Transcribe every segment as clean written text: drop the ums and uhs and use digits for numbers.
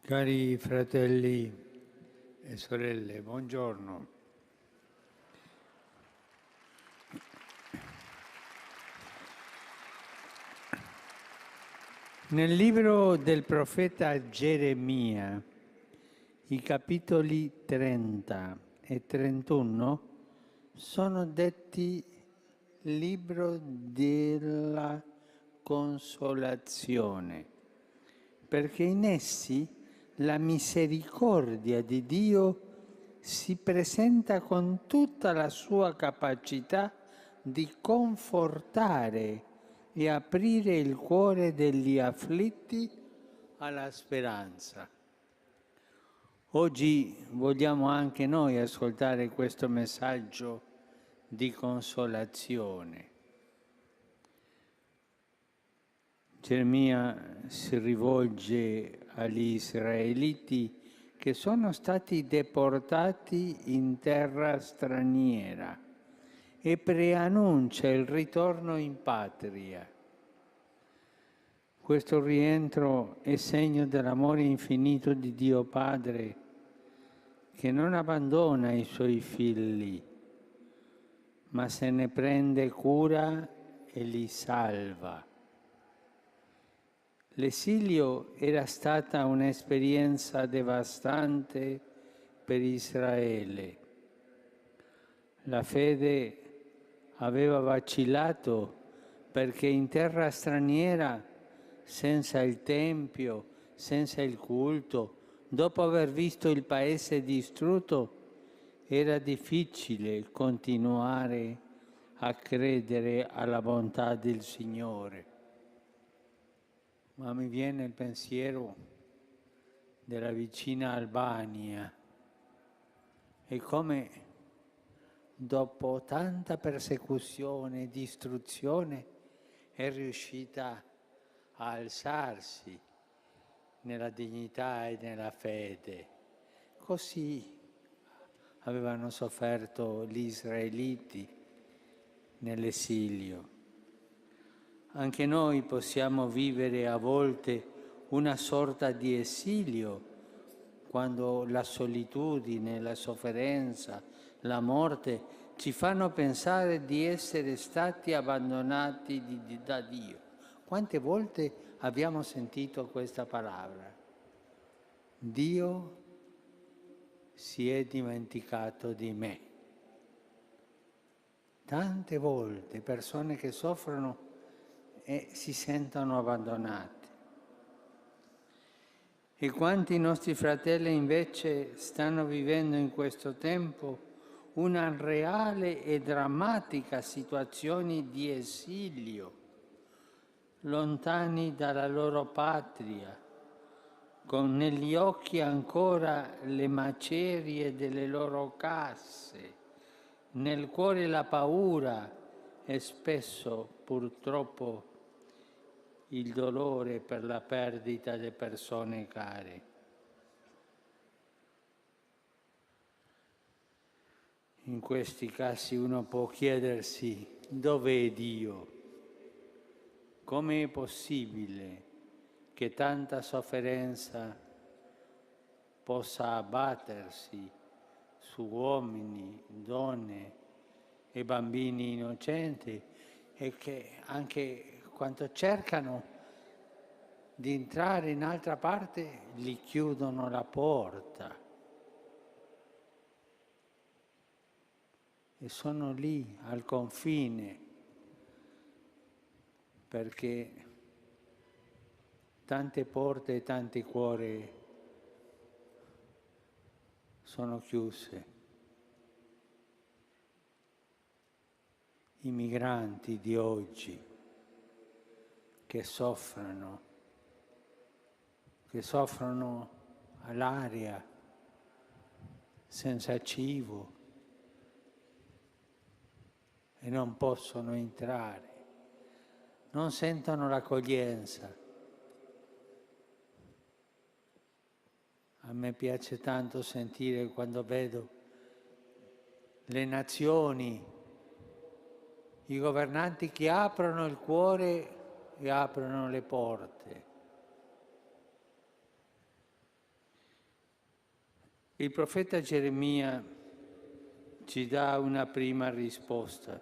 Cari fratelli e sorelle, buongiorno. Nel libro del profeta Geremia, i capitoli 30 e 31 sono detti libro della consolazione, perché in essi la misericordia di Dio si presenta con tutta la sua capacità di confortare e aprire il cuore degli afflitti alla speranza. Oggi vogliamo anche noi ascoltare questo messaggio di consolazione. Geremia si rivolge agli israeliti che sono stati deportati in terra straniera e preannuncia il ritorno in patria. Questo rientro è segno dell'amore infinito di Dio Padre, che non abbandona i suoi figli, ma se ne prende cura e li salva. L'esilio era stata un'esperienza devastante per Israele. La fede aveva vacillato perché in terra straniera, senza il Tempio, senza il culto, dopo aver visto il paese distrutto, era difficile continuare a credere alla bontà del Signore. Ma mi viene il pensiero della vicina Albania e come dopo tanta persecuzione e distruzione è riuscita a alzarsi nella dignità e nella fede. Così avevano sofferto gli israeliti nell'esilio. Anche noi possiamo vivere a volte una sorta di esilio quando la solitudine, la sofferenza, la morte ci fanno pensare di essere stati abbandonati da Dio. Quante volte abbiamo sentito questa parola? Dio si è dimenticato di me. Tante volte persone che soffrono e si sentono abbandonati. E quanti nostri fratelli invece stanno vivendo in questo tempo una reale e drammatica situazione di esilio, lontani dalla loro patria, con negli occhi ancora le macerie delle loro casse, nel cuore la paura e spesso purtroppo il dolore per la perdita delle persone care. In questi casi uno può chiedersi dov'è Dio? Come è possibile che tanta sofferenza possa abbattersi su uomini, donne e bambini innocenti e che anche quando cercano di entrare in altra parte gli chiudono la porta e sono lì al confine perché tante porte e tanti cuori sono chiuse. I migranti di oggi che soffrono all'aria, senza cibo e non possono entrare, non sentono l'accoglienza. A me piace tanto sentire quando vedo le nazioni, i governanti che aprono il cuore e aprono le porte. Il profeta Geremia ci dà una prima risposta.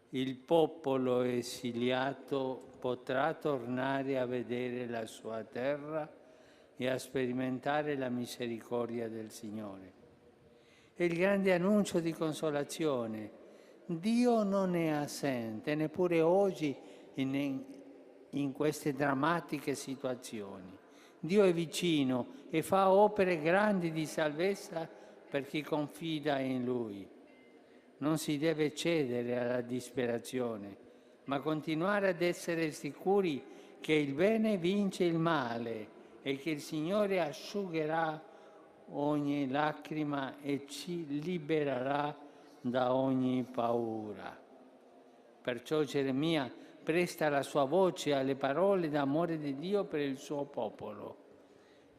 Il popolo esiliato potrà tornare a vedere la sua terra e a sperimentare la misericordia del Signore. È il grande annuncio di consolazione. Dio non è assente, neppure oggi in queste drammatiche situazioni. Dio è vicino e fa opere grandi di salvezza per chi confida in Lui. Non si deve cedere alla disperazione, ma continuare ad essere sicuri che il bene vince il male e che il Signore asciugherà ogni lacrima e ci libererà da ogni paura. Perciò Geremia presta la sua voce alle parole d'amore di Dio per il suo popolo.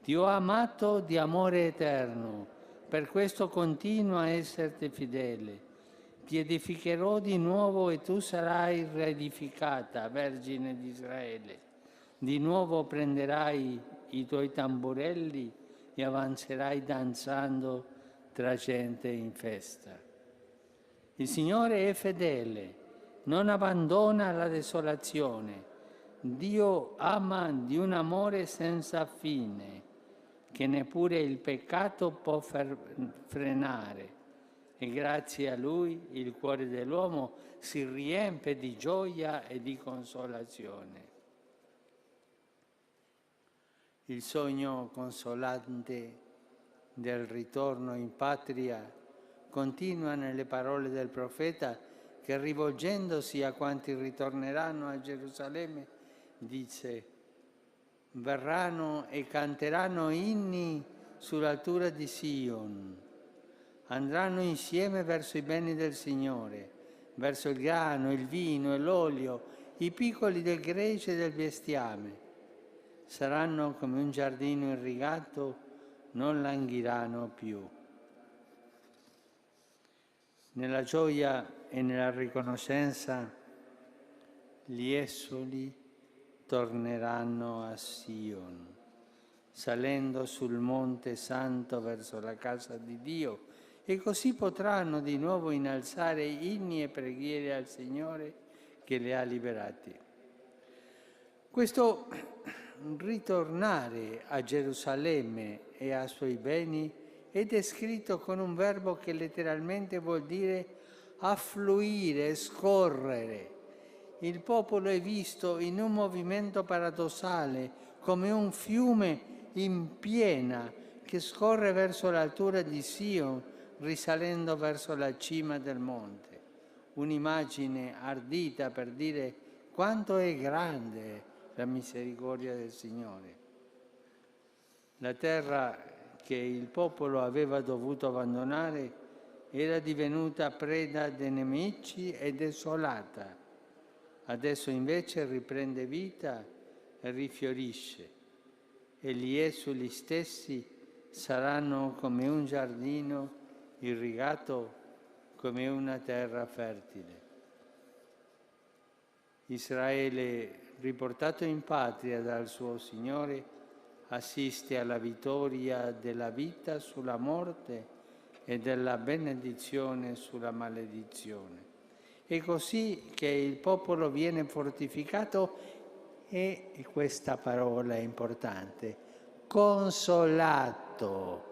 Ti ho amato di amore eterno, per questo continua a esserti fedele. Ti edificherò di nuovo e tu sarai riedificata, Vergine di Israele. Di nuovo prenderai i tuoi tamburelli e avanzerai danzando tra gente in festa. Il Signore è fedele, non abbandona la desolazione. Dio ama di un amore senza fine, che neppure il peccato può frenare. E grazie a Lui il cuore dell'uomo si riempie di gioia e di consolazione. Il sogno consolante del ritorno in patria continua nelle parole del profeta che, rivolgendosi a quanti ritorneranno a Gerusalemme, dice: verranno e canteranno inni sull'altura di Sion, andranno insieme verso i beni del Signore, verso il grano, il vino e l'olio, i piccoli del gregge e del bestiame. Saranno come un giardino irrigato, non languiranno più. Nella gioia e nella riconoscenza gli esuli torneranno a Sion, salendo sul monte santo verso la casa di Dio, e così potranno di nuovo innalzare inni e preghiere al Signore che li ha liberati. Questo ritornare a Gerusalemme e ai suoi beni è descritto con un verbo che letteralmente vuol dire affluire, scorrere. Il popolo è visto in un movimento paradossale, come un fiume in piena che scorre verso l'altura di Sion, risalendo verso la cima del monte. Un'immagine ardita per dire quanto è grande la misericordia del Signore. La terra che il popolo aveva dovuto abbandonare era divenuta preda dei nemici e desolata. Adesso invece riprende vita e rifiorisce, e gli esuli stessi saranno come un giardino irrigato, come una terra fertile. Israele, riportato in patria dal suo Signore, assiste alla vittoria della vita sulla morte e della benedizione sulla maledizione. È così che il popolo viene fortificato e questa parola è importante, consolato,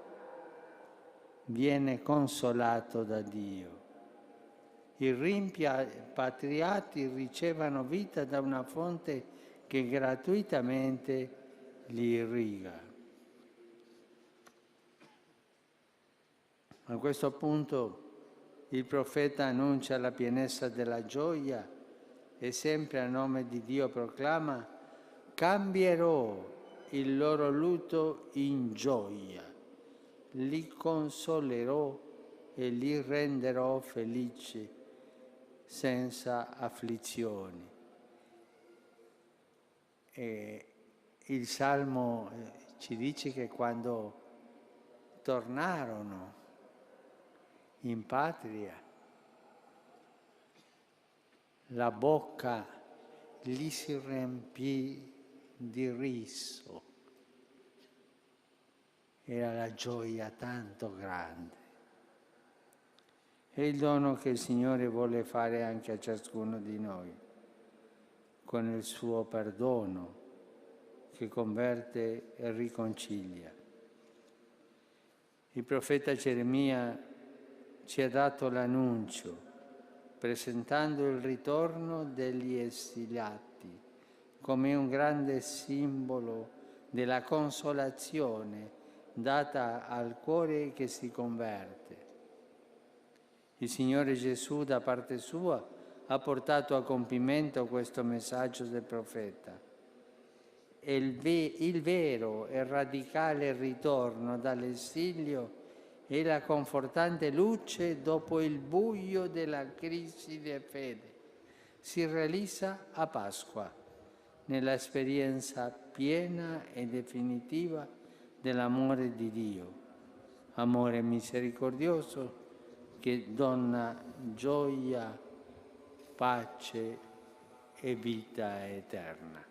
viene consolato da Dio. I rimpatriati ricevono vita da una fonte che gratuitamente li irriga. A questo punto il profeta annuncia la pienezza della gioia e sempre a nome di Dio proclama: cambierò il loro lutto in gioia, li consolerò e li renderò felici senza afflizioni. E il Salmo ci dice che quando tornarono in patria, la bocca gli si riempì di riso era la gioia tanto grande. È il dono che il Signore vuole fare anche a ciascuno di noi, con il suo perdono che converte e riconcilia. Il profeta Geremia ci ha dato l'annuncio, presentando il ritorno degli esiliati come un grande simbolo della consolazione data al cuore che si converte. Il Signore Gesù, da parte sua, ha portato a compimento questo messaggio del profeta. E il vero e radicale ritorno dall'esilio è la confortante luce dopo il buio della crisi di fede. Si realizza a Pasqua, nell'esperienza piena e definitiva dell'amore di Dio, amore misericordioso che dona gioia, pace e vita eterna.